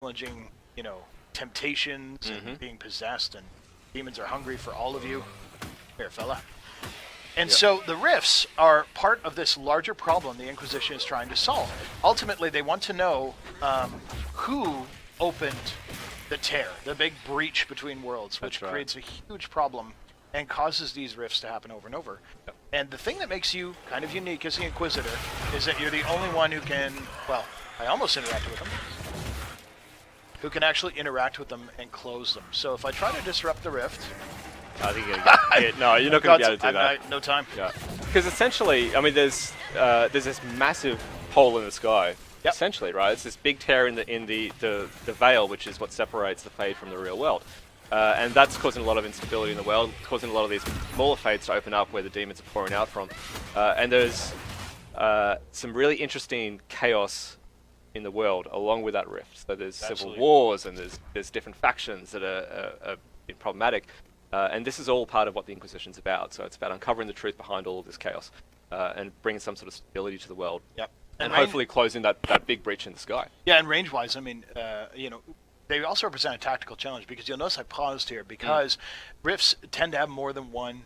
challenging, you know, temptations and being possessed, and demons are hungry for all of you. Here, fella. And so the rifts are part of this larger problem the Inquisition is trying to solve. Ultimately, they want to know who opened the tear, the big breach between worlds, which creates a huge problem and causes these rifts to happen over and over. And the thing that makes you kind of unique as the Inquisitor is that you're the only one who can, well, I almost interact with them, who can actually interact with them and close them. So if I try to disrupt the rift... I think you're going to get No, you're not going to be able to do that. No time. Yeah. Because essentially, I mean, there's this massive hole in the sky. Yep. Essentially, right? It's this big tear in the veil, which is what separates the Fade from the real world. And that's causing a lot of instability in the world, causing a lot of these smaller Fades to open up where the demons are pouring out from. And there's some really interesting chaos in the world along with that rift. So there's civil wars, and there's different factions that are problematic. And this is all part of what the Inquisition's about. So it's about uncovering the truth behind all of this chaos and bringing some sort of stability to the world. Yep. And hopefully closing that big breach in the sky. Yeah, and range-wise, I mean, you know, they also represent a tactical challenge, because you'll notice I paused here because rifts tend to have more than one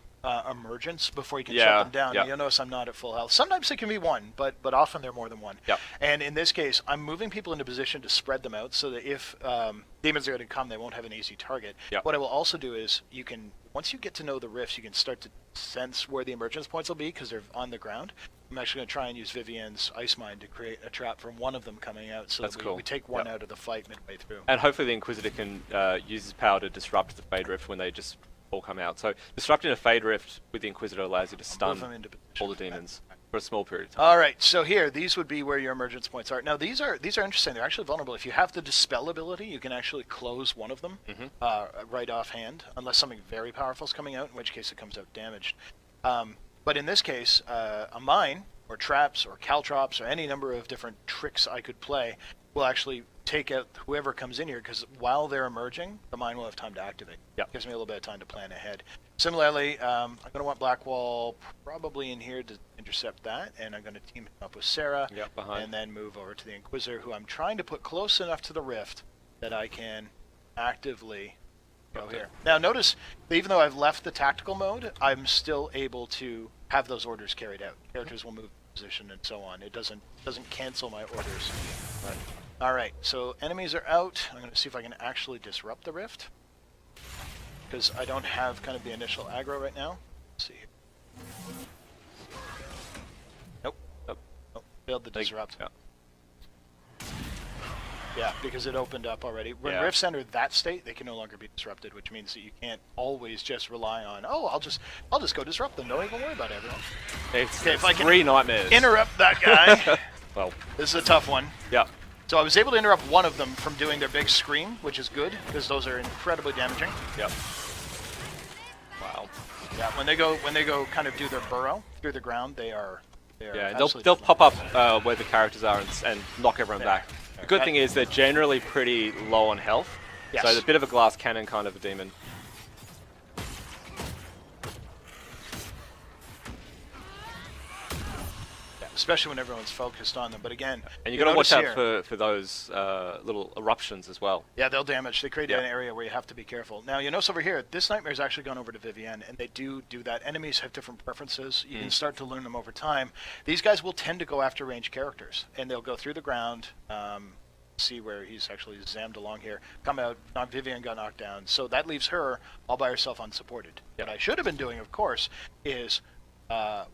emergence before you can shut them down. You'll notice I'm not at full health. Sometimes it can be one, but often they're more than one. And in this case, I'm moving people into position to spread them out so that if demons are going to come, they won't have an easy target. What I will also do is you can, once you get to know the rifts, you can start to sense where the emergence points will be because they're on the ground. I'm actually going to try and use Vivian's Ice Mine to create a trap from one of them coming out, so that we take one out of the fight midway through. And hopefully the Inquisitor can use his power to disrupt the Fade Rift when they just all come out. So disrupting a Fade Rift with the Inquisitor allows you to stun all the demons for a small period of time. All right, so here, these would be where your emergence points are. Now, these are interesting. They're actually vulnerable. If you have the Dispel ability, you can actually close one of them right offhand, unless something very powerful is coming out, in which case it comes out damaged. But in this case, a mine, or traps, or caltrops, or any number of different tricks I could play will actually take out whoever comes in here, because while they're emerging, the mine will have time to activate. Gives me a little bit of time to plan ahead. Similarly, I'm going to want Blackwall probably in here to intercept that, and I'm going to team him up with Sarah, and then move over to the Inquisitor, who I'm trying to put close enough to the rift that I can actively go here. Now notice, even though I've left the tactical mode, I'm still able to have those orders carried out. Characters will move position and so on. It doesn't cancel my orders. But, all right, so enemies are out. I'm going to see if I can actually disrupt the rift, because I don't have kind of the initial aggro right now. Let's see here. Nope. Failed to disrupt. Yeah, because it opened up already. When rifts enter that state, they can no longer be disrupted, which means that you can't always just rely on, oh, I'll just go disrupt them. Don't even worry about everyone. It's if I can 3 nightmares. Interrupt that guy. Well, this is a tough one. So I was able to interrupt one of them from doing their big scream, which is good, because those are incredibly damaging. Wow. Yeah, when they go kind of do their burrow through the ground, they are they'll pop up where the characters are and knock everyone back. The good thing is they're generally pretty low on health, so it's a bit of a glass cannon kind of a demon. Especially when everyone's focused on them, but again... And you got to watch out for those little eruptions as well. Yeah, they'll damage. They create an area where you have to be careful. Now, you notice over here, this nightmare's actually gone over to Vivienne, and they do that. Enemies have different preferences. You can start to learn them over time. These guys will tend to go after ranged characters, and they'll go through the ground, see where he's actually zammed along here, come out, Vivienne got knocked down, so that leaves her all by herself unsupported. What I should have been doing, of course, is...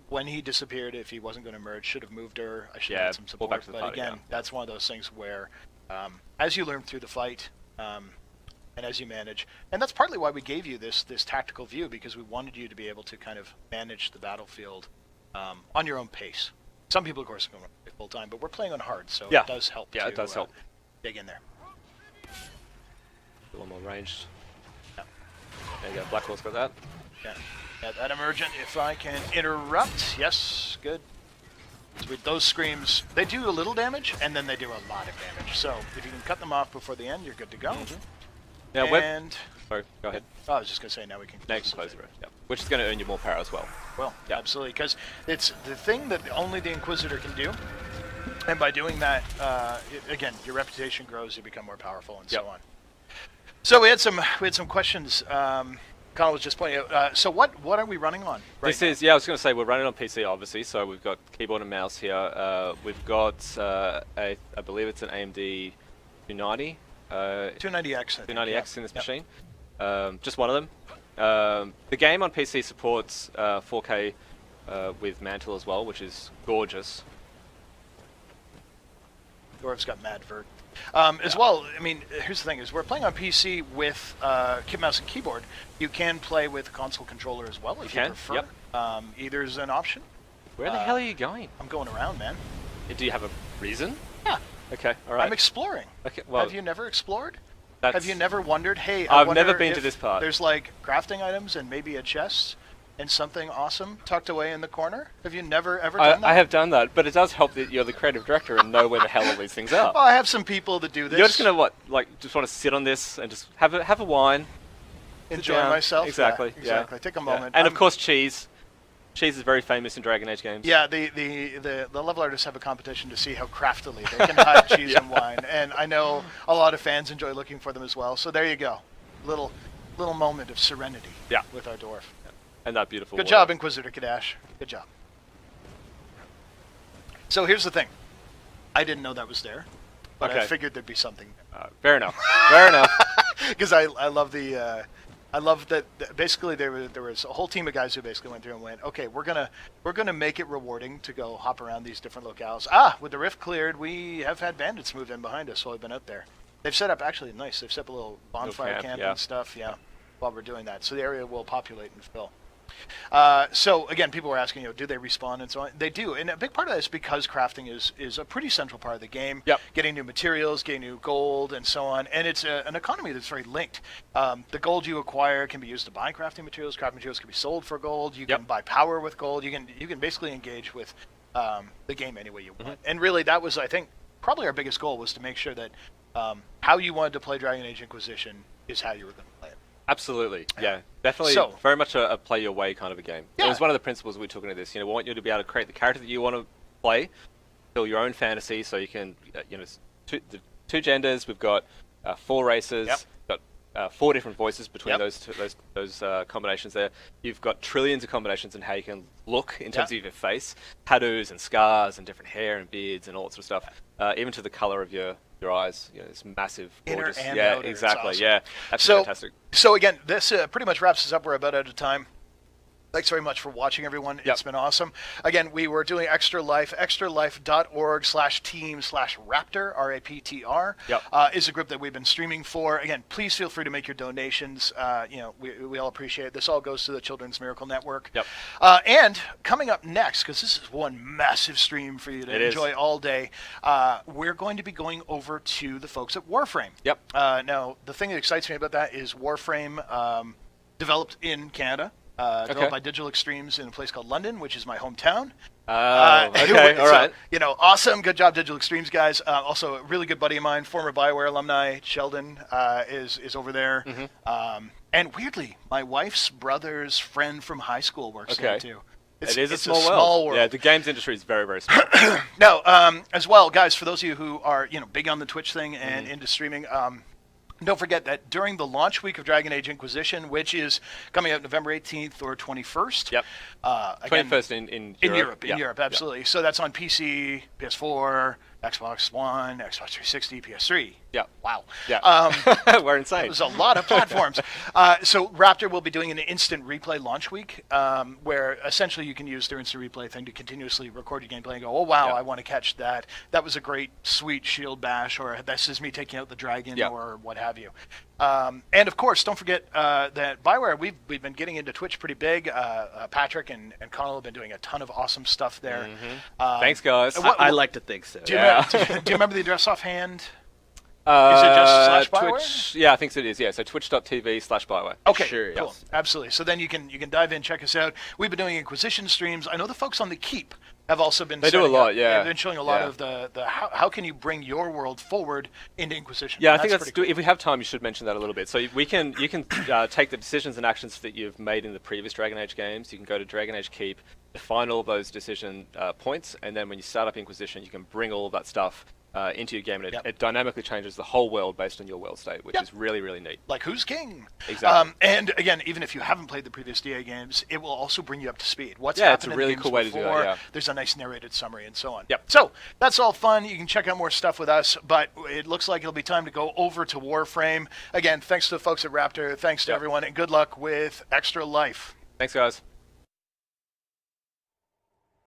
when he disappeared, if he wasn't going to merge, should have moved her. I should have had some support. Back to the but party, again, that's one of those things where, as you learn through the fight, and as you manage, and that's partly why we gave you this tactical view, because we wanted you to be able to kind of manage the battlefield on your own pace. Some people, of course, are going to play full time, but we're playing on hard, so it does help. Yeah, it does help. Dig in there. A little more ranged. There you go. Blackwall's got that. Yeah, that emergent, if I can interrupt, yes, good. So with those screams, they do a little damage, and then they do a lot of damage. So if you can cut them off before the end, you're good to go. Now, sorry, go ahead. Oh, I was just going to say, now we can close the rift. Which is going to earn you more power as well. Well, absolutely, because it's the thing that only the Inquisitor can do. And by doing that, again, your reputation grows, you become more powerful, and so on. So we had some questions. Connell was just pointing out. So what are we running on? This is I was going to say we're running on PC obviously. So we've got keyboard and mouse here. We've got I believe it's an AMD 290. 290X. 290X in this machine. Just one of them. The game on PC supports 4K with Mantle as well, which is gorgeous. Dorv's got mad vert. As well, I mean, here's the thing: is we're playing on PC with mouse and keyboard. You can play with a console controller as well if you prefer. Yep. Either's an option. Where the hell are you going? I'm going around, man. Do you have a reason? Yeah. Okay. All right. I'm exploring. Okay. Well, have you never explored? Have you never wondered? Hey, I've never been to this part. There's like crafting items and maybe a chest and something awesome tucked away in the corner. Have you never ever done that? I have done that, but it does help that you're the creative director and know where the hell all these things are. Well, I have some people that do this. You're just gonna just want to sit on this and just have a wine, enjoy myself. Exactly. Yeah, exactly. Yeah. Take a moment. And of course, cheese. Cheese is very famous in Dragon Age games. Yeah, the level artists have a competition to see how craftily they can hide cheese and wine, and I know a lot of fans enjoy looking for them as well. So there you go, little moment of serenity. Yeah. With our dwarf. And that beautiful. Good job, Inquisitor Kadash. Good job. So here's the thing. I didn't know that was there, but I figured there'd be something. Fair enough. Fair enough. Because I love the. I love that basically there was a whole team of guys who basically went through and went, okay, we're gonna make it rewarding to go hop around these different locales. With the rift cleared, we have had bandits move in behind us while we've been out there. They've set up actually nice. They've set up a little bonfire camp and stuff. Yeah, while we're doing that, so the area will populate and fill. So again, people were asking, do they respawn and so on? They do, and a big part of that is because crafting is a pretty central part of the game. Yep. Getting new materials, getting new gold, and so on, and it's an economy that's very linked. The gold you acquire can be used to buy crafting materials. Crafting materials can be sold for gold. You can buy power with gold. You can basically engage with the game any way you want. And really, that was, I think, probably our biggest goal was to make sure that how you wanted to play Dragon Age Inquisition is how you were going to play it. Absolutely, yeah, definitely. Very much a play your way kind of a game. Yeah. It was one of the principles we took into this. We want you to be able to create the character that you want to play, build your own fantasy. So you can, two genders. We've got 4 races. Got 4 different voices between those combinations there. You've got trillions of combinations in how you can look in terms of your face, tattoos and scars and different hair and beards and all that sort of stuff. Even to the color of your eyes, it's massive, gorgeous. Inner and outer. Exactly. Awesome. Yeah, that's fantastic. So again, this pretty much wraps us up. We're about out of time. Thanks very much for watching, everyone. It's been awesome. Again, we were doing Extra Life. extralife.org/team/Raptr, R-A-P-T-R, is a group that we've been streaming for. Again, please feel free to make your donations. We all appreciate it. This all goes to the Children's Miracle Network. And coming up next, because this is one massive stream for you to enjoy all day, we're going to be going over to the folks at Warframe. Now, the thing that excites me about that is Warframe developed in Canada. Developed by Digital Extremes in a place called London, which is my hometown. Okay, all right. Awesome. Good job, Digital Extremes guys. Also, a really good buddy of mine, former BioWare alumni, Sheldon, is over there. And weirdly, my wife's brother's friend from high school works there too. It is a small world. Yeah, the games industry is very, very small. Now, as well, guys, for those of you who are big on the Twitch thing and into streaming, don't forget that during the launch week of Dragon Age Inquisition, which is coming out November 18th or 21st. Again, 21st in Europe. In Europe, absolutely. So that's on PC, PS4, Xbox One, Xbox 360, PS3. Wow. We're insane. There's a lot of platforms. So Raptr will be doing an instant replay launch week, where essentially you can use their instant replay thing to continuously record your gameplay and go, oh wow, I want to catch that. That was a great, sweet shield bash, or this is me taking out the dragon, or what have you. And of course, don't forget that BioWare, we've been getting into Twitch pretty big. Patrick and Connell have been doing a ton of awesome stuff there. Thanks, guys. I like to think so. Do you remember the address offhand? Is it just /BioWare? Twitch, yeah, I think it is. Yeah, so twitch.tv/BioWare. Okay, sure, cool. Absolutely. So then you can dive in, check us out. We've been doing Inquisition streams. I know the folks on the Keep have also been. They do a lot, They've been showing a lot of the how can you bring your world forward into Inquisition. Yeah, I think that's cool. If we have time, you should mention that a little bit. So you can take the decisions and actions that you've made in the previous Dragon Age games. You can go to Dragon Age Keep. define all of those decision points, and then when you start up Inquisition, you can bring all of that stuff into your game, and it dynamically changes the whole world based on your world state, which is really, really neat. Like, who's king? Exactly. And again, even if you haven't played the previous DA games, it will also bring you up to speed. What's it's happened a really in the cool games way to do before, that, there's a nice narrated summary and so on. Yep. So that's all fun. You can check out more stuff with us, but it looks like it'll be time to go over to Warframe. Again, thanks to the folks at Raptr. Thanks to everyone, and good luck with Extra Life. Thanks, guys.